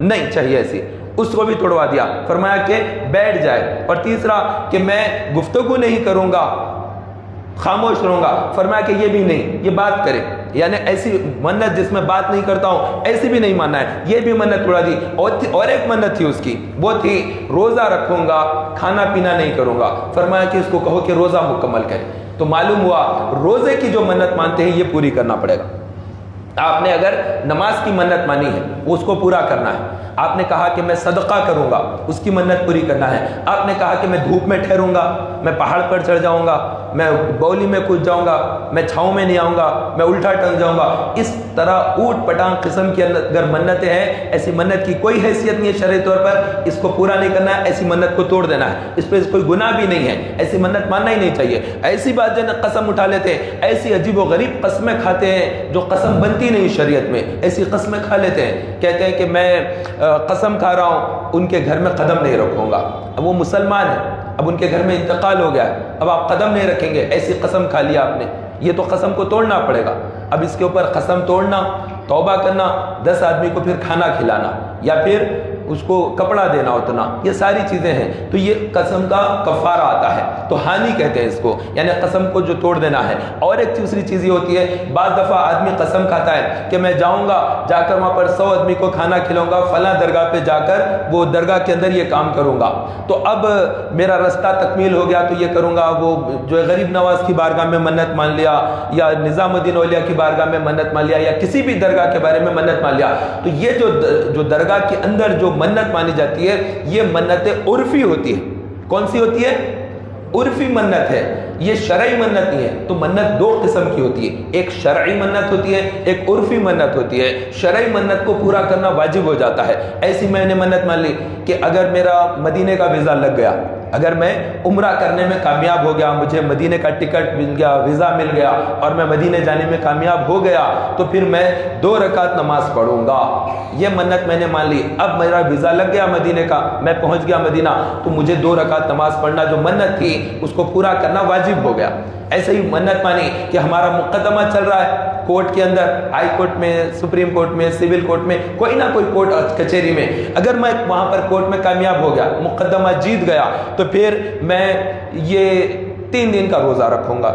نہیں چاہیے ایسی، اس کو بھی توڑوا دیا، فرمایا کہ بیٹھ جائے۔ اور تیسرا کہ میں گفتگو نہیں کروں گا، خاموش رہوں گا، فرمایا کہ یہ بھی نہیں، یہ بات کرے، یعنی ایسی منت جس میں بات نہیں کرتا ہوں ایسی بھی نہیں ماننا ہے، یہ بھی منت توڑا دی۔ اور ایک منت تھی اس کی، وہ تھی روزہ رکھوں گا، کھانا پینا نہیں کروں گا، فرمایا کہ اس کو کہو کہ روزہ مکمل کرے۔ تو معلوم ہوا روزے کی جو منت مانتے ہیں یہ پوری کرنا پڑے گا۔ آپ نے اگر نماز کی منت مانی ہے اس کو پورا کرنا ہے۔ آپ نے کہا کہ میں صدقہ کروں گا، اس کی منت پوری کرنا ہے۔ آپ نے کہا کہ میں دھوپ میں ٹھہروں گا، میں پہاڑ پر چڑھ جاؤں گا، میں بولی میں کود جاؤں گا، میں چھاؤں میں نہیں آؤں گا، میں الٹا ٹنگ جاؤں گا، اس طرح اوٹ پٹانگ قسم کی اگر منتیں ہیں، ایسی منت کی کوئی حیثیت نہیں ہے شرعی طور پر، اس کو پورا نہیں کرنا ہے، ایسی منت کو توڑ دینا ہے، اس پہ کوئی گناہ بھی نہیں ہے، ایسی منت ماننا ہی نہیں چاہیے۔ ایسی بات جو قسم اٹھا لیتے ہیں، ایسی عجیب و غریب قسمیں کھاتے ہیں جو قسم بنتی نہیں شریعت میں، ایسی قسمیں کھا لیتے ہیں، کہتے ہیں کہ میں قسم کھا رہا ہوں ان کے گھر میں قدم نہیں رکھوں گا۔ اب وہ مسلمان ہیں، اب ان کے گھر میں انتقال ہو گیا ہے، اب آپ قدم نہیں رکھیں گے، ایسی قسم کھا لیا آپ نے، یہ تو قسم کو توڑنا پڑے گا۔ اب اس کے اوپر قسم توڑنا، توبہ کرنا، 10 آدمی کو پھر کھانا کھلانا یا پھر اس کو کپڑا دینا اتنا، یہ ساری چیزیں ہیں، تو یہ قسم کا کفارہ آتا ہے، تو ہانی کہتے ہیں اس کو، یعنی قسم کو جو توڑ دینا ہے۔ اور ایک دوسری چیز یہ ہوتی ہے، بعض دفعہ آدمی قسم کھاتا ہے کہ میں جاؤں گا، جا کر وہاں پر 100 آدمی کو کھانا کھلاؤں گا، فلاں درگاہ پہ جا کر وہ درگاہ کے اندر یہ کام کروں گا، تو اب میرا رستہ تکمیل ہو گیا تو یہ کروں گا۔ وہ جو غریب نواز کی بارگاہ میں منت مان لیا، یا نظام الدین اولیاء کی بارگاہ میں منت مان لیا، یا کسی بھی درگاہ کے بارے میں منت مان لیا، تو یہ جو درگاہ کے اندر جو منت مانی جاتی ہے یہ منت عرفی ہوتی ہے۔ کون سی ہوتی ہے؟ عرفی منت ہے، یہ شرعی منت نہیں ہے۔ تو منت 2 قسم کی ہوتی ہے، ایک شرعی منت ہوتی ہے، ایک عرفی منت ہوتی ہے۔ شرعی منت کو پورا کرنا واجب ہو جاتا ہے۔ ایسی میں نے منت مان لی کہ اگر میرا مدینے کا ویزا لگ گیا، اگر میں عمرہ کرنے میں کامیاب ہو گیا، مجھے مدینے کا ٹکٹ مل گیا، ویزا مل گیا اور میں مدینے جانے میں کامیاب ہو گیا، تو پھر میں 2 رکعت نماز پڑھوں گا، یہ منت میں نے مان لی۔ اب میرا ویزا لگ گیا مدینے کا، میں پہنچ گیا مدینہ، تو مجھے 2 رکعت نماز پڑھنا جو منت تھی اس کو پورا کرنا واجب ہو گیا۔ ایسے ہی منت مانی کہ ہمارا مقدمہ چل رہا ہے کورٹ کے اندر، ہائی کورٹ میں، سپریم کورٹ میں، سول کورٹ میں، کوئی نہ کوئی کورٹ کچہری میں، اگر میں وہاں پر کورٹ میں کامیاب ہو گیا، مقدمہ جیت گیا، تو پھر میں یہ 3 دن کا روزہ رکھوں گا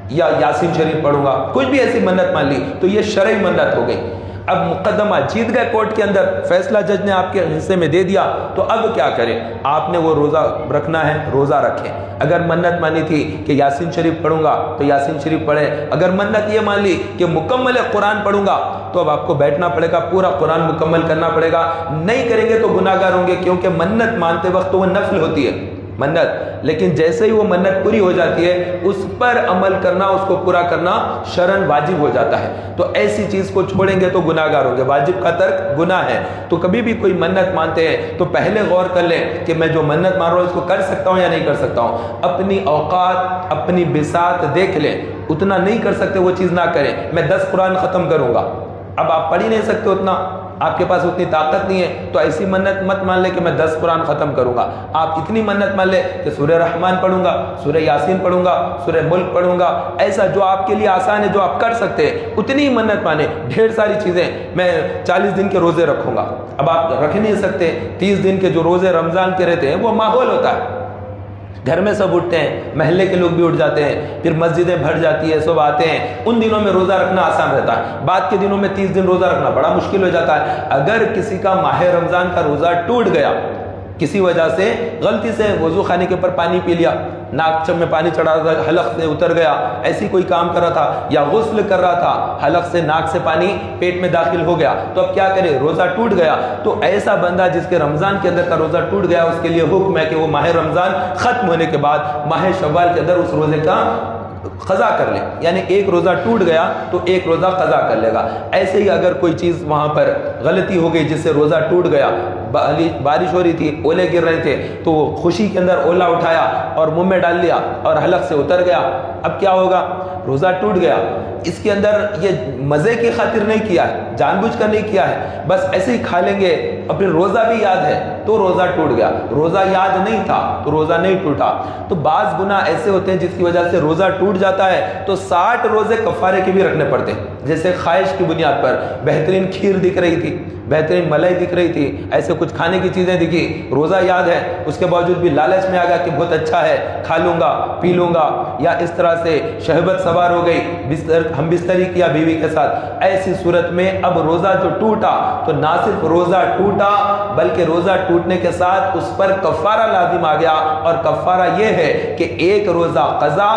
یا یاسین شریف پڑھوں گا، کچھ بھی ایسی منت مان لی، تو یہ شرعی منت ہو گئی۔ اب مقدمہ جیت گئے کورٹ کے اندر، فیصلہ جج نے آپ کے حصے میں دے دیا، تو اب کیا کریں؟ آپ نے وہ روزہ رکھنا ہے، روزہ رکھیں۔ اگر منت مانی تھی کہ یاسین شریف پڑھوں گا تو یاسین شریف پڑھیں۔ اگر منت یہ مان لی کہ مکمل قرآن پڑھوں گا تو اب آپ کو بیٹھنا پڑے گا، پورا قرآن مکمل کرنا پڑے گا۔ نہیں کریں گے تو گناہ گار ہوں گے، کیونکہ منت مانتے وقت تو وہ نفل ہوتی ہے منت، لیکن جیسے ہی وہ منت پوری ہو جاتی ہے اس پر عمل کرنا، اس کو پورا کرنا شرعاً واجب ہو جاتا ہے۔ تو ایسی چیز کو چھوڑیں گے تو گناہ گار ہوں گے، واجب کا ترک گناہ ہے۔ تو کبھی بھی کوئی منت مانتے ہیں تو پہلے غور کر لیں کہ میں جو منت مان رہا ہوں اس کو کر سکتا ہوں یا نہیں کر سکتا ہوں۔ اپنی اوقات، اپنی بساط دیکھ لیں، اتنا نہیں کر سکتے وہ چیز نہ کریں۔ میں 10 قرآن ختم کروں گا، اب آپ پڑھ ہی نہیں سکتے اتنا، آپ کے پاس اتنی طاقت نہیں ہے، تو ایسی منت مت مان لے کہ میں 10 قرآن ختم کروں گا۔ آپ اتنی منت مان لے کہ سورہ رحمان پڑھوں گا، سورہ یاسین پڑھوں گا، سورہ ملک پڑھوں گا، ایسا جو آپ کے لیے آسان ہے، جو آپ کر سکتے ہیں اتنی ہی منت مانے۔ ڈھیر ساری چیزیں، میں 40 دن کے روزے رکھوں گا، اب آپ رکھ نہیں سکتے۔ 30 دن کے جو روزے رمضان کے رہتے ہیں وہ ماحول ہوتا ہے، گھر میں سب اٹھتے ہیں، محلے کے لوگ بھی اٹھ جاتے ہیں، پھر مسجدیں بھر جاتی ہے، سب آتے ہیں، ان دنوں میں روزہ رکھنا آسان رہتا ہے۔ بعد کے دنوں میں 30 دن روزہ رکھنا بڑا مشکل ہو جاتا ہے۔ اگر کسی کا ماہ رمضان کا روزہ ٹوٹ گیا، کسی وجہ سے غلطی سے وضو خانے کے اوپر پانی پی لیا، ناک چم میں پانی چڑھا تھا، حلق سے اتر گیا، ایسی کوئی کام کر رہا تھا، یا غسل کر رہا تھا، حلق سے ناک سے پانی پیٹ میں داخل ہو گیا، تو اب کیا کرے؟ روزہ ٹوٹ گیا۔ تو ایسا بندہ جس کے رمضان کے اندر کا روزہ ٹوٹ گیا، اس کے لیے حکم ہے کہ وہ ماہ رمضان ختم ہونے کے بعد ماہ شوال کے اندر اس روزے کا قضا کر لے، یعنی ایک روزہ ٹوٹ گیا تو ایک روزہ قضا کر لے گا۔ ایسے ہی اگر کوئی چیز وہاں پر غلطی ہو گئی جس سے روزہ ٹوٹ گیا، بارش ہو رہی تھی، اولے گر رہے تھے، تو وہ خوشی کے اندر اولا اٹھایا اور منہ میں ڈال لیا اور حلق سے اتر گیا، اب کیا ہوگا؟ روزہ ٹوٹ گیا۔ اس کے اندر یہ مزے کی خاطر نہیں کیا ہے، جان بوجھ کر نہیں کیا ہے، بس ایسے ہی کھا لیں گے، اور پھر روزہ بھی یاد ہے تو روزہ ٹوٹ گیا، روزہ یاد نہیں تھا تو روزہ نہیں ٹوٹا۔ تو بعض گناہ ایسے ہوتے ہیں جس کی وجہ سے روزہ ٹوٹ جاتا ہے، تو 60 روزے کفارے کے بھی رکھنے پڑتے ہیں۔ جیسے خواہش کی بنیاد پر بہترین کھیر دکھ رہی تھی، بہترین ملائی دکھ رہی تھی، ایسے کچھ کھانے کی چیزیں دکھی، روزہ یاد ہے، اس کے باوجود بھی لالچ میں آ گیا کہ بہت اچھا ہے، کھا لوں گا پی لوں گا، یا اس طرح سے شہوت سوار ہو گئی، ہم بستری کیا بیوی کے ساتھ، ایسی صورت میں اب روزہ جو ٹوٹا تو نہ صرف روزہ ٹوٹا بلکہ روزہ ٹوٹنے کے ساتھ اس پر کفارہ لازم آ گیا، اور کفارہ یہ ہے کہ 1 روزہ قضا،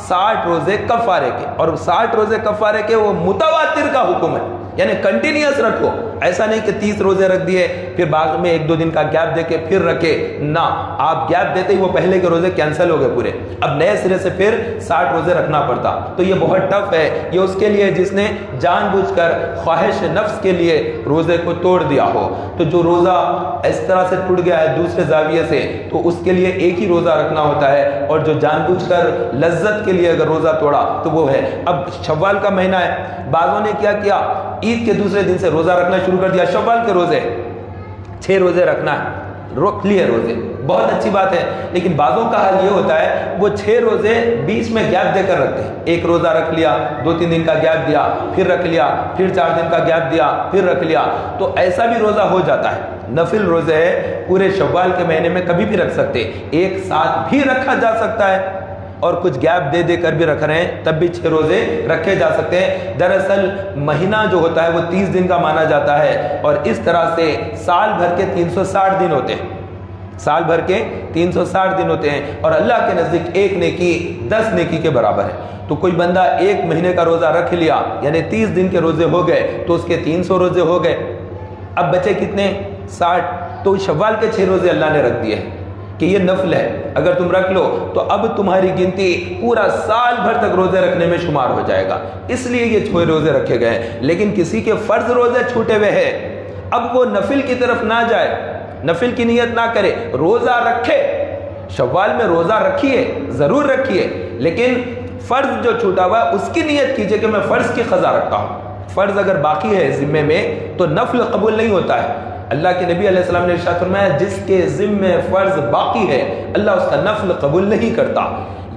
60 روزے کفارے کے، اور 60 روزے کفارے کے وہ متواتر کا حکم ہے، یعنی کنٹینیوس رکھو، ایسا نہیں کہ 30 روزے رکھ دیے پھر بعد میں 1-2 دن کا گیپ دے کے پھر رکھے، نہ، آپ گیپ دیتے ہی وہ پہلے کے روزے کینسل ہو گئے پورے، اب نئے سرے سے پھر 60 روزے رکھنا پڑتا۔ تو یہ بہت ٹف ہے، یہ اس کے لیے جس نے جان بوجھ کر خواہش نفس کے لیے روزے کو توڑ دیا ہو۔ تو جو روزہ اس طرح سے ٹوٹ گیا ہے دوسرے زاویے سے، تو اس کے لیے ایک ہی روزہ رکھنا ہوتا ہے، اور جو جان بوجھ کر لذت کے لیے اگر روزہ توڑا تو وہ ہے۔ اب شوال کا مہینہ ہے، بعضوں نے کیا کیا، عید کے دوسرے دن سے روزہ رکھنا شروع کر دیا، شوال کے روزے 6 روزے رکھنا ہے، رکھ لیے روزے، بہت اچھی بات ہے، لیکن بعضوں کا حال یہ ہوتا ہے وہ 6 روزے بیچ میں گیپ دے کر رکھتے ہیں، ایک روزہ رکھ لیا، 2-3 دن کا گیپ دیا، پھر رکھ لیا، پھر 4 دن کا گیپ دیا، پھر رکھ لیا، تو ایسا بھی روزہ ہو جاتا ہے۔ نفل روزے ہے پورے شوال کے مہینے میں کبھی بھی رکھ سکتے، ایک ساتھ بھی رکھا جا سکتا ہے، اور کچھ گیپ دے کر بھی رکھ رہے ہیں تب بھی 6 روزے رکھے جا سکتے ہیں۔ دراصل مہینہ جو ہوتا ہے وہ 30 دن کا مانا جاتا ہے، اور اس طرح سے سال بھر کے 360 دن ہوتے ہیں، سال بھر کے 360 دن ہوتے ہیں، اور اللہ کے نزدیک ایک نیکی 10 نیکی کے برابر ہے۔ تو کوئی بندہ 1 مہینے کا روزہ رکھ لیا، یعنی 30 دن کے روزے ہو گئے، تو اس کے 300 روزے ہو گئے، اب بچے کتنے، 60، تو شوال کے 6 روزے اللہ نے رکھ دیے کہ یہ نفل ہے، اگر تم رکھ لو تو اب تمہاری گنتی پورا سال بھر تک روزے رکھنے میں شمار ہو جائے گا، اس لیے یہ 6 روزے رکھے گئے ہیں۔ لیکن کسی کے فرض روزے چھوٹے ہوئے ہیں، اب وہ نفل کی طرف نہ جائے، نفل کی نیت نہ کرے، روزہ رکھے، شوال میں روزہ رکھیے، ضرور رکھیے، لیکن فرض جو چھوٹا ہوا اس کی نیت کیجئے کہ میں فرض کی قضا رکھتا ہوں۔ فرض اگر باقی ہے ذمے میں تو نفل قبول نہیں ہوتا ہے۔ اللہ کے نبی علیہ السلام نے ارشاد فرمایا جس کے ذمے فرض باقی ہے اللہ اس کا نفل قبول نہیں کرتا،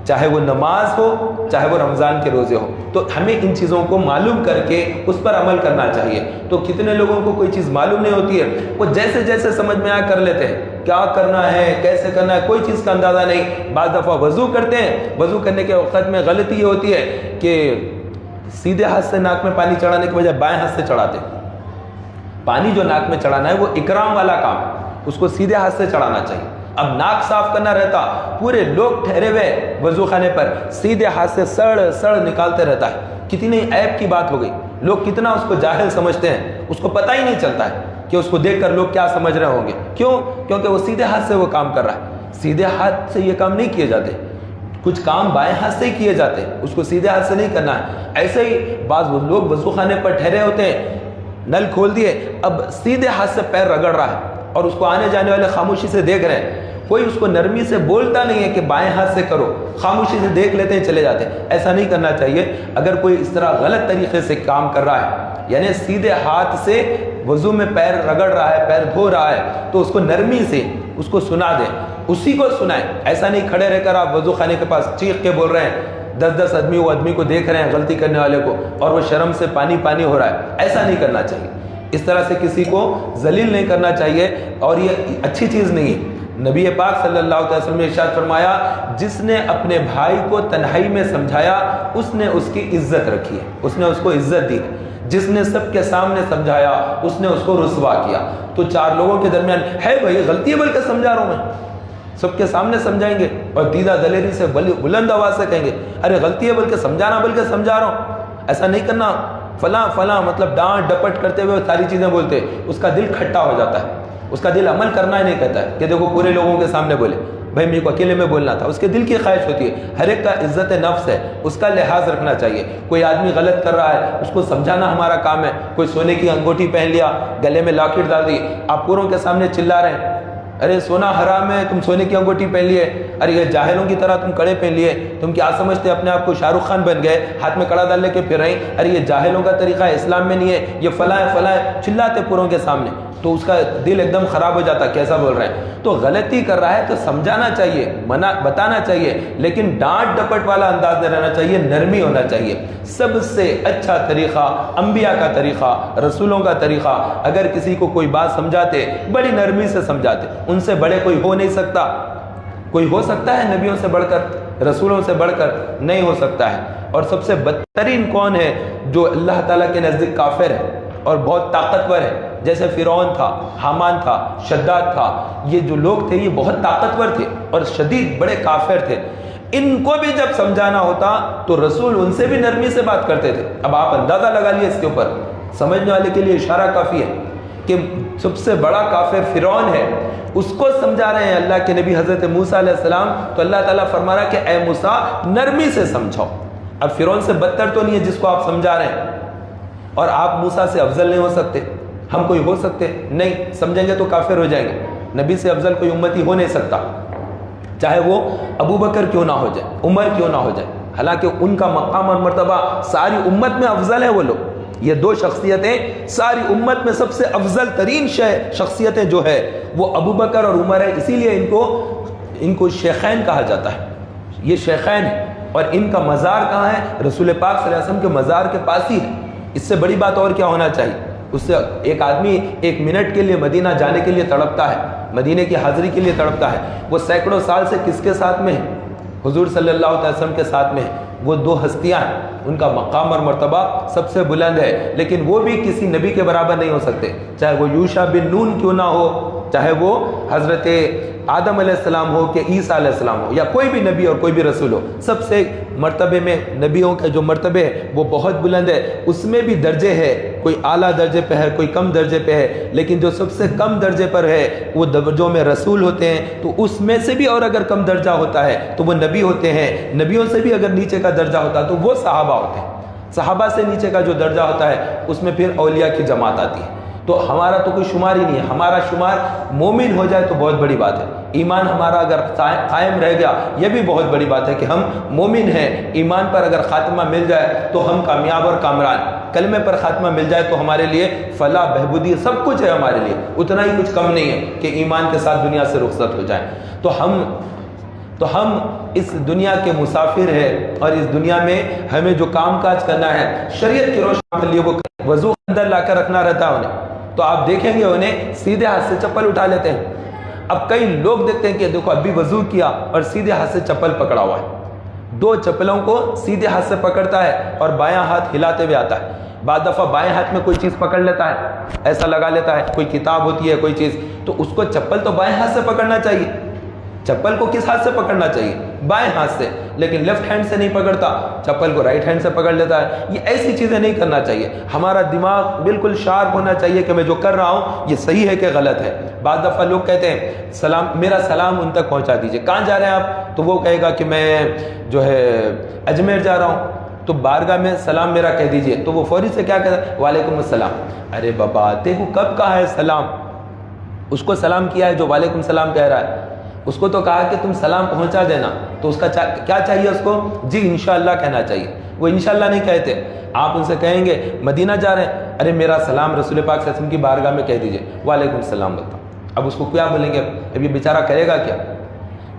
چاہے وہ نماز ہو چاہے وہ رمضان کے روزے ہو۔ تو ہمیں ان چیزوں کو معلوم کر کے اس پر عمل کرنا چاہیے۔ تو کتنے لوگوں کو کوئی چیز معلوم نہیں ہوتی ہے، وہ جیسے جیسے سمجھ میں آ کر لیتے ہیں، کیا کرنا ہے کیسے کرنا ہے کوئی چیز کا اندازہ نہیں۔ بعض دفعہ وضو کرتے ہیں، وضو کرنے کے وقت میں غلطی یہ ہوتی ہے کہ سیدھے ہاتھ سے ناک میں پانی چڑھانے کے بجائے بائیں ہاتھ سے چڑھاتے ہیں۔ پانی جو ناک میں چڑھانا ہے وہ اکرام والا کام ہے، اس کو سیدھے ہاتھ سے چڑھانا چاہیے۔ اب ناک صاف کرنا رہتا، پورے لوگ ٹھہرے ہوئے وضو خانے پر سیدھے ہاتھ سے سڑ نکالتے رہتا ہے، کتنی عیب کی بات ہو گئی۔ لوگ کتنا اس کو جاہل سمجھتے ہیں، اس کو پتہ ہی نہیں چلتا ہے کہ اس کو دیکھ کر لوگ کیا سمجھ رہے ہوں گے۔ کیوں؟ کیونکہ وہ سیدھے ہاتھ سے وہ کام کر رہا ہے۔ سیدھے ہاتھ سے یہ کام نہیں کیے جاتے، کچھ کام بائیں ہاتھ سے ہی کیے جاتے ہیں، اس کو سیدھے ہاتھ سے نہیں کرنا ہے۔ ایسے ہی بعض لوگ وضو خانے پر ٹھہرے ہوتے ہیں، نل کھول دیے، اب سیدھے ہاتھ سے پیر رگڑ رہا ہے اور اس کو آنے جانے والے خاموشی سے دیکھ رہے ہیں، کوئی اس کو نرمی سے بولتا نہیں ہے کہ بائیں ہاتھ سے کرو، خاموشی سے دیکھ لیتے ہیں چلے جاتے ہیں۔ ایسا نہیں کرنا چاہیے۔ اگر کوئی اس طرح غلط طریقے سے کام کر رہا ہے، یعنی سیدھے ہاتھ سے وضو میں پیر رگڑ رہا ہے، پیر دھو رہا ہے، تو اس کو نرمی سے اس کو سنا دیں، اسی کو سنائیں۔ ایسا نہیں کھڑے رہ کر آپ وضو خانے کے پاس چیخ کے بول رہے ہیں، 10 آدمی وہ آدمی کو دیکھ رہے ہیں غلطی کرنے والے کو، اور وہ شرم سے پانی ہو رہا ہے۔ ایسا نہیں کرنا چاہیے، اس طرح سے کسی کو ذلیل نہیں کرنا چاہیے، اور یہ اچھی چیز نہیں ہے۔ نبی پاک صلی اللہ علیہ وسلم نے ارشاد فرمایا جس نے اپنے بھائی کو تنہائی میں سمجھایا اس نے اس کی عزت رکھی ہے، اس نے اس کو عزت دی ہے۔ جس نے سب کے سامنے سمجھایا اس نے اس کو رسوا کیا۔ تو 4 لوگوں کے درمیان ہے بھائی غلطی ہے بلکہ سمجھا رہا ہوں میں، سب کے سامنے سمجھائیں گے اور دیدہ دلیری سے بلند آواز سے کہیں گے ارے غلطی ہے بلکہ سمجھانا بلکہ سمجھا رہا ہوں۔ ایسا نہیں کرنا، فلاں مطلب ڈانٹ ڈپٹ کرتے ہوئے ساری چیزیں بولتے، اس کا دل کھٹا ہو جاتا ہے، اس کا دل عمل کرنا ہی نہیں کہتا ہے کہ دیکھو پورے لوگوں کے سامنے بولے، بھائی میرے کو اکیلے میں بولنا تھا۔ اس کے دل کی خواہش ہوتی ہے، ہر ایک کا عزت نفس ہے، اس کا لحاظ رکھنا چاہیے۔ کوئی آدمی غلط کر رہا ہے اس کو سمجھانا ہمارا کام ہے۔ کوئی سونے کی انگوٹھی پہن لیا، گلے میں لاکٹ ڈال دی، آپ پوروں کے سامنے چلا رہے ہیں، ارے سونا حرام ہے، تم سونے کی انگوٹھی پہن لیے، ارے یہ جاہلوں کی طرح تم کڑے پہن لیے، تم کیا سمجھتے اپنے آپ کو شاہ رخ خان بن گئے، ہاتھ میں کڑا ڈال لے کے پھر رہے، ارے یہ جاہلوں کا طریقہ ہے، اسلام میں نہیں ہے، یہ فلاں فلاں، چلاتے پوروں کے سامنے، تو اس کا دل ایک دم خراب ہو جاتا، کیسا بول رہے ہیں. تو غلطی کر رہا ہے تو سمجھانا چاہیے، بتانا چاہیے، لیکن ڈانٹ ڈپٹ والا انداز نہ رہنا چاہیے، نرمی ہونا چاہیے. سب سے اچھا طریقہ انبیاء کا طریقہ، رسولوں کا طریقہ. اگر کسی کو کوئی بات سمجھاتے بڑی نرمی سے سمجھاتے، ان سے بڑے کوئی ہو نہیں سکتا. کوئی ہو سکتا ہے نبیوں سے بڑھ کر، رسولوں سے بڑھ کر؟ نہیں ہو سکتا ہے. اور سب سے بدترین کون ہے؟ جو اللہ تعالیٰ کے نزدیک کافر ہے اور بہت طاقتور ہے، جیسے فرعون تھا، حامان تھا، شداد تھا. یہ جو لوگ تھے یہ بہت طاقتور تھے اور شدید بڑے کافر تھے. ان کو بھی جب سمجھانا ہوتا تو رسول ان سے بھی نرمی سے بات کرتے تھے. اب آپ اندازہ لگا لیے اس کے اوپر، سمجھنے والے کے لیے اشارہ کافی ہے کہ سب سے بڑا کافر فرعون ہے، اس کو سمجھا رہے ہیں اللہ کے نبی حضرت موسیٰ علیہ السلام. تو اللہ تعالیٰ فرما رہا ہے کہ اے موسیٰ نرمی سے سمجھاؤ. اب فرعون سے بدتر تو نہیں ہے جس کو آپ سمجھا رہے ہیں، اور آپ موسیٰ سے افضل نہیں ہو سکتے. ہم کوئی ہو سکتے نہیں، سمجھیں گے تو کافر ہو جائیں گے. نبی سے افضل کوئی امتی ہو نہیں سکتا، چاہے وہ ابو بکر کیوں نہ ہو جائے، عمر کیوں نہ ہو جائے. حالانکہ ان کا مقام اور مرتبہ ساری امت میں افضل ہے. وہ لوگ، یہ دو شخصیتیں ساری امت میں سب سے افضل ترین شخصیتیں جو ہے وہ ابو بکر اور عمر ہے. اسی لیے ان کو شیخین کہا جاتا ہے. یہ شیخین ہیں اور ان کا مزار کہاں ہے؟ رسول پاک صلی اللہ علیہ وسلم کے مزار کے پاس ہی ہے. اس سے بڑی بات اور کیا ہونا چاہیے؟ اس سے ایک آدمی ایک منٹ کے لیے مدینہ جانے کے لیے تڑپتا ہے، مدینے کی حاضری کے لیے تڑپتا ہے. وہ سینکڑوں سال سے کس کے ساتھ میں ہے؟ حضور صلی اللہ علیہ وسلم کے ساتھ میں ہے. وہ دو ہستیاں ہیں، ان کا مقام اور مرتبہ سب سے بلند ہے، لیکن وہ بھی کسی نبی کے برابر نہیں ہو سکتے. چاہے وہ یوشع بن نون کیوں نہ ہو، چاہے وہ حضرت آدم علیہ السلام ہو کہ عیسیٰ علیہ السلام ہو، یا کوئی بھی نبی اور کوئی بھی رسول ہو. سب سے مرتبے میں نبیوں کے جو مرتبے ہے وہ بہت بلند ہے. اس میں بھی درجے ہے، کوئی اعلیٰ درجے پہ ہے، کوئی کم درجے پہ ہے، لیکن جو سب سے کم درجے پر ہے وہ درجوں میں رسول ہوتے ہیں. تو اس میں سے بھی اور اگر کم درجہ ہوتا ہے تو وہ نبی ہوتے ہیں. نبیوں سے بھی اگر نیچے کا درجہ ہوتا ہے تو وہ صحابہ ہوتے ہیں. صحابہ سے نیچے کا جو درجہ ہوتا ہے اس میں پھر اولیاء کی جماعت آتی ہے. تو ہمارا تو کوئی شمار ہی نہیں ہے. ہمارا شمار مومن ہو جائے تو بہت بڑی بات ہے. ایمان ہمارا اگر قائم رہ گیا یہ بھی بہت بڑی بات ہے کہ ہم مومن ہیں. ایمان پر اگر خاتمہ مل جائے تو ہم کامیاب اور کامران. کلمے پر خاتمہ مل جائے تو ہمارے لیے فلاح بہبودی سب کچھ ہے ہمارے لیے. اتنا ہی کچھ کم نہیں ہے کہ ایمان کے ساتھ دنیا سے رخصت ہو جائیں. تو ہم اس دنیا کے مسافر ہیں اور اس دنیا میں ہمیں جو کام کاج کرنا ہے شریعت کی روشنی کے لیے وہ وضو اندر لا کر رکھنا رہتا ہے انہیں. تو آپ دیکھیں گے انہیں سیدھے ہاتھ سے چپل اٹھا لیتے ہیں. اب کئی لوگ دیکھتے ہیں کہ دیکھو ابھی وضو کیا اور سیدھے ہاتھ سے چپل پکڑا ہوا ہے. دو چپلوں کو سیدھے ہاتھ سے پکڑتا ہے اور بایاں ہاتھ ہلاتے ہوئے آتا ہے. بعض دفعہ بائیں ہاتھ میں کوئی چیز پکڑ لیتا ہے، ایسا لگا لیتا ہے، کوئی کتاب ہوتی ہے کوئی چیز، تو اس کو چپل تو بائیں ہاتھ سے پکڑنا چاہیے. چپل کو کس ہاتھ سے پکڑنا چاہیے؟ بائیں ہاتھ سے. لیکن لیفٹ ہینڈ سے نہیں پکڑتا، چپل کو رائٹ ہینڈ سے پکڑ لیتا ہے. یہ ایسی چیزیں نہیں کرنا چاہیے. ہمارا دماغ بالکل شارپ ہونا چاہیے کہ میں جو کر رہا ہوں یہ صحیح ہے کہ غلط ہے. بعض دفعہ لوگ کہتے ہیں سلام، میرا سلام ان تک پہنچا دیجئے. کہاں جا رہے ہیں آپ؟ تو وہ کہے گا کہ میں جو ہے اجمیر جا رہا ہوں. تو بارگاہ میں سلام میرا کہہ دیجئے. تو وہ فوری سے کیا کہتا ہے؟ وعلیکم السلام. ارے بابا دیکھو کب کہا ہے سلام؟ اس کو سلام کیا ہے جو وعلیکم السلام کہہ رہا ہے. اس کو تو کہا کہ تم سلام پہنچا دینا. تو اس کا کیا چاہیے اس کو؟ جی انشاءاللہ کہنا چاہیے. وہ انشاءاللہ نہیں کہتے. آپ ان سے کہیں گے مدینہ جا رہے ہیں، ارے میرا سلام رسول پاک صلی اللہ علیہ وسلم کی بارگاہ میں کہہ دیجئے، وعلیکم السلام بتا. اب اس کو کیا بولیں گے؟ اب یہ بیچارہ کرے گا کیا؟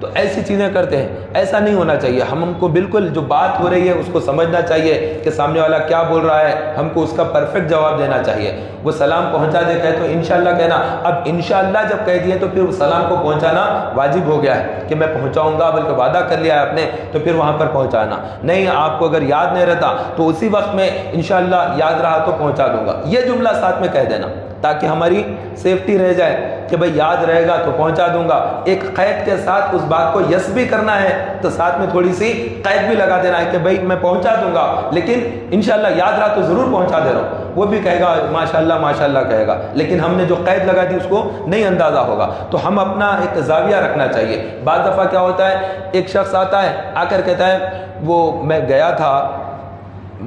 تو ایسی چیزیں کرتے ہیں. ایسا نہیں ہونا چاہیے. ہم کو بالکل جو بات ہو رہی ہے اس کو سمجھنا چاہیے کہ سامنے والا کیا بول رہا ہے. ہم کو اس کا پرفیکٹ جواب دینا چاہیے. وہ سلام پہنچا دے کہے تو انشاءاللہ کہنا. اب انشاءاللہ جب کہہ دیے تو پھر سلام کو پہنچانا واجب ہو گیا ہے کہ میں پہنچاؤں گا، بلکہ وعدہ کر لیا ہے آپ نے، تو پھر وہاں پر پہنچانا. نہیں آپ کو اگر یاد نہیں رہتا تو اسی وقت میں انشاءاللہ یاد رہا تو پہنچا دوں گا. یہ جملہ ساتھ میں کہہ دینا تاکہ ہماری سیفٹی رہ جائے کہ بھئی یاد رہے گا تو پہنچا دوں گا. ایک قید کے ساتھ اس بات کو یس بھی کرنا ہے تو ساتھ میں تھوڑی سی قید بھی لگا دینا ہے کہ بھئی میں پہنچا دوں گا لیکن انشاءاللہ یاد رہا تو ضرور پہنچا دے رہا ہوں. وہ بھی کہے گا ماشاءاللہ ماشاءاللہ کہے گا، لیکن ہم نے جو قید لگا دی اس کو نہیں اندازہ ہوگا. تو ہم اپنا ایک زاویہ رکھنا چاہیے. بعض دفعہ کیا ہوتا ہے، ایک شخص آتا ہے آ کر کہتا ہے وہ میں گیا تھا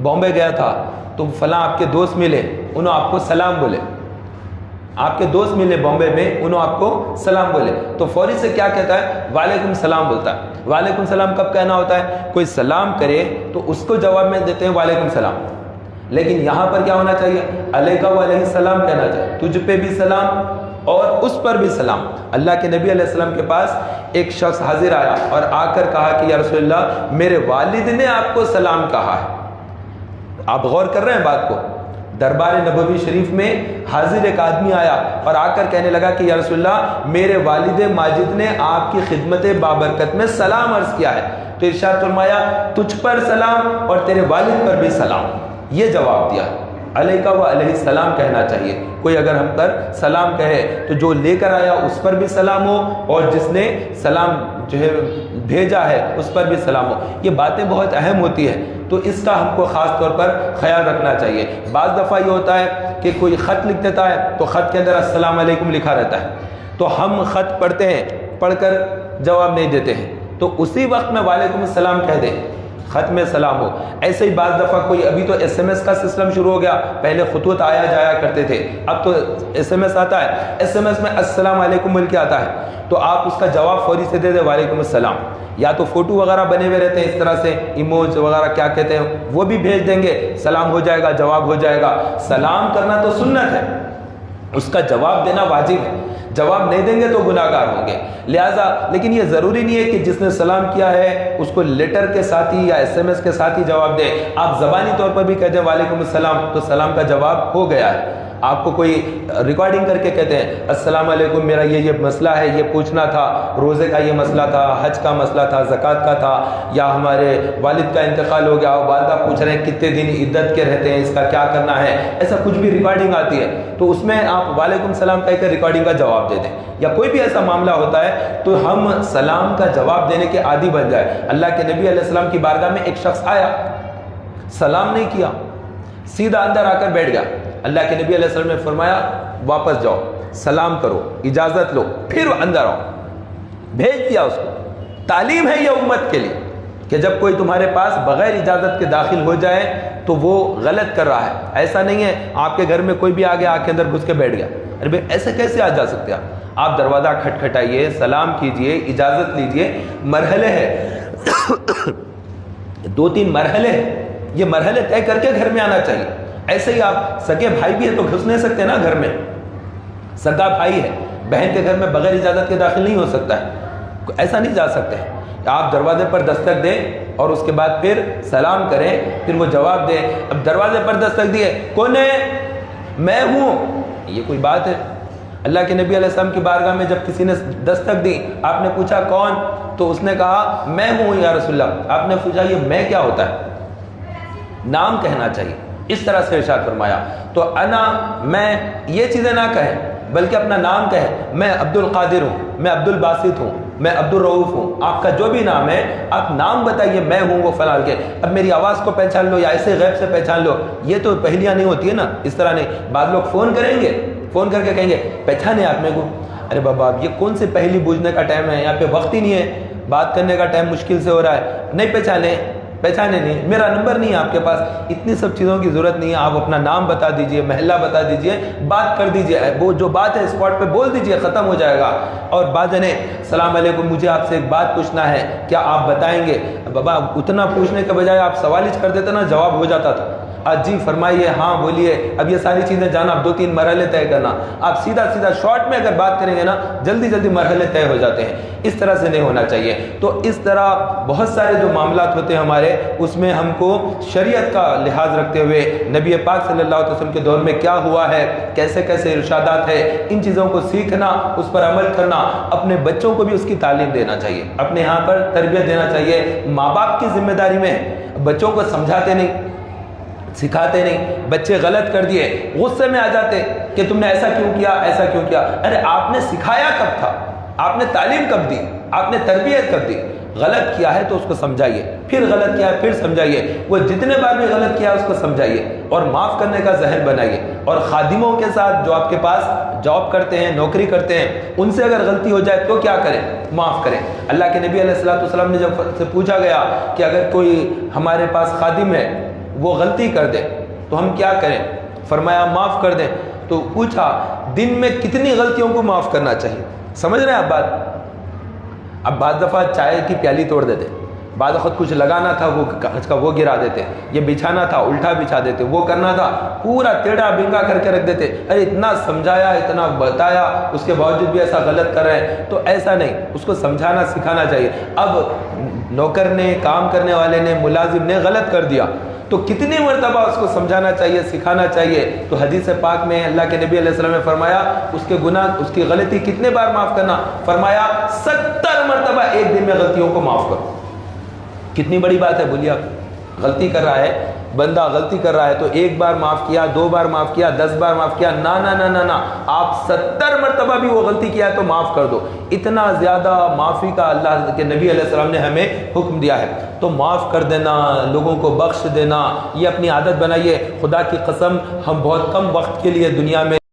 بامبے گیا تھا تو فلاں آپ کے دوست ملے، انہوں آپ کو سلام بولے. آپ کے دوست ملے بامبے میں، انہوں آپ کو سلام بولے تو فوری سے کیا کہتا ہے؟ وعلیکم السلام بولتا ہے۔ وعلیکم السلام کب کہنا ہوتا ہے؟ کوئی سلام کرے تو اس کو جواب میں دیتے ہیں وعلیکم السلام، لیکن یہاں پر کیا ہونا چاہیے؟ علیکہ وعلیہ السلام کہنا چاہیے، تجھ پہ بھی سلام اور اس پر بھی سلام۔ اللہ کے نبی علیہ السلام کے پاس ایک شخص حاضر آیا اور آ کر کہا کہ یا رسول اللہ میرے والد نے آپ کو سلام کہا ہے۔ آپ غور کر رہے ہیں بات کو؟ دربار نبوی شریف میں حاضر ایک آدمی آیا اور آ کر کہنے لگا کہ یا رسول اللہ میرے والد ماجد نے آپ کی خدمت بابرکت میں سلام عرض کیا ہے، تو ارشاد فرمایا تجھ پر سلام اور تیرے والد پر بھی سلام۔ یہ جواب دیا، علیکہ و علیہ السلام کہنا چاہیے۔ کوئی اگر ہم پر سلام کہے تو جو لے کر آیا اس پر بھی سلام ہو اور جس نے سلام جو ہے بھیجا ہے اس پر بھی سلام ہو۔ یہ باتیں بہت اہم ہوتی ہیں، تو اس کا ہم کو خاص طور پر خیال رکھنا چاہیے۔ بعض دفعہ یہ ہوتا ہے کہ کوئی خط لکھ دیتا ہے تو خط کے اندر السلام علیکم لکھا رہتا ہے، تو ہم خط پڑھتے ہیں، پڑھ کر جواب نہیں دیتے ہیں، تو اسی وقت میں وعلیکم السلام کہہ دیں، خط میں سلام ہو۔ ایسے ہی بعض دفعہ کوئی، ابھی تو ایس ایم ایس کا سسٹم شروع ہو گیا، پہلے خطوط آیا جایا کرتے تھے، اب تو ایس ایم ایس آتا ہے، ایس ایم ایس میں السلام علیکم بول کے آتا ہے، تو آپ اس کا جواب فوری سے دے دیں وعلیکم السلام، یا تو فوٹو وغیرہ بنے ہوئے رہتے ہیں اس طرح سے، ایموج وغیرہ کیا کہتے ہیں وہ بھی بھیج دیں گے، سلام ہو جائے گا، جواب ہو جائے گا۔ سلام کرنا تو سنت ہے، اس کا جواب دینا واجب ہے، جواب نہیں دیں گے تو گناہ گار ہوں گے۔ لہٰذا لیکن یہ ضروری نہیں ہے کہ جس نے سلام کیا ہے اس کو لیٹر کے ساتھ ہی یا ایس ایم ایس کے ساتھ ہی جواب دے، آپ زبانی طور پر بھی کہہ دیں وعلیکم السلام تو سلام کا جواب ہو گیا ہے۔ آپ کو کوئی ریکارڈنگ کر کے کہتے ہیں السلام علیکم میرا یہ مسئلہ ہے، یہ پوچھنا تھا، روزے کا یہ مسئلہ تھا، حج کا مسئلہ تھا، زکوٰۃ کا تھا، یا ہمارے والد کا انتقال ہو گیا، والدہ پوچھ رہے ہیں کتنے دن عدت کے رہتے ہیں، اس کا کیا کرنا ہے، ایسا کچھ بھی ریکارڈنگ آتی ہے تو اس میں آپ وعلیکم السلام کہہ کر ریکارڈنگ کا جواب دے دیں، یا کوئی بھی ایسا معاملہ ہوتا ہے تو ہم سلام کا جواب دینے کے عادی بن جائے۔ اللہ کے نبی علیہ السلام کی بارگاہ میں ایک شخص آیا، سلام نہیں کیا، سیدھا اندر آ کر بیٹھ گیا۔ اللہ کے نبی علیہ السلام نے فرمایا واپس جاؤ، سلام کرو، اجازت لو، پھر اندر آؤ، بھیج دیا اس کو۔ تعلیم ہے یہ امت کے لیے کہ جب کوئی تمہارے پاس بغیر اجازت کے داخل ہو جائے تو وہ غلط کر رہا ہے۔ ایسا نہیں ہے آپ کے گھر میں کوئی بھی آگے آ کے اندر گھس کے بیٹھ گیا، ارے بھائی ایسے کیسے آ جا سکتے آپ؟ دروازہ کھٹکھٹائیے، سلام کیجئے، اجازت لیجئے، مرحلے ہیں 2-3 مرحلے ہیں، یہ مرحلے طے کر کے گھر میں آنا چاہیے۔ ایسے ہی آپ سگے بھائی بھی ہے تو گھس نہیں سکتے نا گھر میں، سگا بھائی ہے، بہن کے گھر میں بغیر اجازت کے داخل نہیں ہو سکتا ہے، ایسا نہیں جا سکتے۔ آپ دروازے پر دستک دیں اور اس کے بعد پھر سلام کریں، پھر وہ جواب دیں۔ اب دروازے پر دستک دیے، کون ہے؟ میں ہوں، یہ کوئی بات ہے؟ اللہ کے نبی علیہ السلام کی بارگاہ میں جب کسی نے دستک دی، آپ نے پوچھا کون؟ تو اس نے کہا میں ہوں یا رسول اللہ۔ آپ نے پوچھا یہ میں کیا ہوتا ہے؟ نام کہنا چاہیے، اس طرح سے ارشاد فرمایا۔ تو انا، میں، یہ چیزیں نہ کہیں بلکہ اپنا نام کہیں، میں عبد القادر ہوں، میں عبد الباسط ہوں، میں عبد الرؤوف ہوں، آپ کا جو بھی نام ہے آپ نام بتائیے، میں ہوں وہ فلاں کے۔ اب میری آواز کو پہچان لو یا ایسے غیب سے پہچان لو، یہ تو پہلیاں نہیں ہوتی ہے نا، اس طرح نہیں۔ بعض لوگ فون کریں گے، فون کر کے کہیں گے پہچانے آپ میرے کو، ارے بابا اب یہ کون سے پہلی بوجھنے کا ٹائم ہے، یہاں پہ وقت ہی نہیں ہے، بات کرنے کا ٹائم مشکل سے ہو رہا ہے، نہیں پہچانے نہیں، میرا نمبر نہیں ہے آپ کے پاس، اتنی سب چیزوں کی ضرورت نہیں ہے۔ آپ اپنا نام بتا دیجئے، محلہ بتا دیجئے، بات کر دیجئے، وہ جو بات ہے اسپاٹ پہ بول دیجئے، ختم ہو جائے گا۔ اور بعض نے السلام علیکم، مجھے آپ سے ایک بات پوچھنا ہے، کیا آپ بتائیں گے؟ بابا اتنا پوچھنے کے بجائے آپ سوال ہی کر دیتے نا، جواب ہو جاتا تھا۔ جی فرمائیے، ہاں بولیے، اب یہ ساری چیزیں جانا، اب 2-3 مرحلے طے کرنا، آپ سیدھا شارٹ میں اگر بات کریں گے نا، جلدی مرحلے طے ہو جاتے ہیں، اس طرح سے نہیں ہونا چاہیے۔ تو اس طرح بہت سارے جو معاملات ہوتے ہیں ہمارے، اس میں ہم کو شریعت کا لحاظ رکھتے ہوئے، نبی پاک صلی اللہ علیہ وسلم کے دور میں کیا ہوا ہے، کیسے کیسے ارشادات ہے، ان چیزوں کو سیکھنا، اس پر عمل کرنا، اپنے بچوں کو بھی اس کی تعلیم دینا چاہیے، اپنے یہاں پر تربیت دینا چاہیے۔ ماں باپ کی ذمہ داری میں بچوں کو سمجھاتے نہیں، سکھاتے نہیں، بچے غلط کر دیے، غصے میں آ جاتے کہ تم نے ایسا کیوں کیا، ایسا کیوں کیا۔ ارے آپ نے سکھایا کب تھا؟ آپ نے تعلیم کب دی؟ آپ نے تربیت کب دی؟ غلط کیا ہے تو اس کو سمجھائیے، پھر غلط کیا ہے پھر سمجھائیے، وہ جتنے بار بھی غلط کیا ہے اس کو سمجھائیے اور معاف کرنے کا ذہن بنائیے۔ اور خادموں کے ساتھ جو آپ کے پاس جاب کرتے ہیں، نوکری کرتے ہیں، ان سے اگر غلطی ہو جائے تو کیا کریں؟ معاف کریں۔ اللہ کے نبی علیہ السلام نے جب سے پوچھا گیا کہ اگر کوئی ہمارے پاس خادم ہے وہ غلطی کر دے تو ہم کیا کریں؟ فرمایا معاف کر دیں۔ تو پوچھا دن میں کتنی غلطیوں کو معاف کرنا چاہیے. سمجھ رہے ہیں آپ بات؟ اب بعض دفعہ چائے کی پیالی توڑ دیتے, بعض وقت کچھ لگانا تھا وہ کاغذ کا وہ گرا دیتے, یہ بچھانا تھا الٹا بچھا دیتے, وہ کرنا تھا پورا ٹیڑھا بنگا کر کے رکھ دیتے. ارے اتنا سمجھایا, اتنا بتایا, اس کے باوجود بھی ایسا غلط کر رہے ہیں. تو ایسا نہیں, اس کو سمجھانا سکھانا چاہیے. اب نوکر نے, کام کرنے والے نے, ملازم نے غلط کر دیا تو کتنی مرتبہ اس کو سمجھانا چاہیے, سکھانا چاہیے. تو حدیث پاک میں اللہ کے نبی علیہ السلام نے فرمایا اس کے گناہ, اس کی غلطی کتنے بار معاف کرنا؟ فرمایا 70 مرتبہ ایک دن میں غلطیوں کو معاف کرو. کتنی بڑی بات ہے بولیے آپ. غلطی کر رہا ہے بندہ, غلطی کر رہا ہے تو ایک بار معاف کیا, 2 بار معاف کیا, 10 بار معاف کیا, نا نا نا نا نا, آپ 70 مرتبہ بھی وہ غلطی کیا ہے تو معاف کر دو. اتنا زیادہ معافی کا اللہ کے نبی علیہ السلام نے ہمیں حکم دیا ہے. تو معاف کر دینا, لوگوں کو بخش دینا, یہ اپنی عادت بنائیے. خدا کی قسم ہم بہت کم وقت کے لیے دنیا میں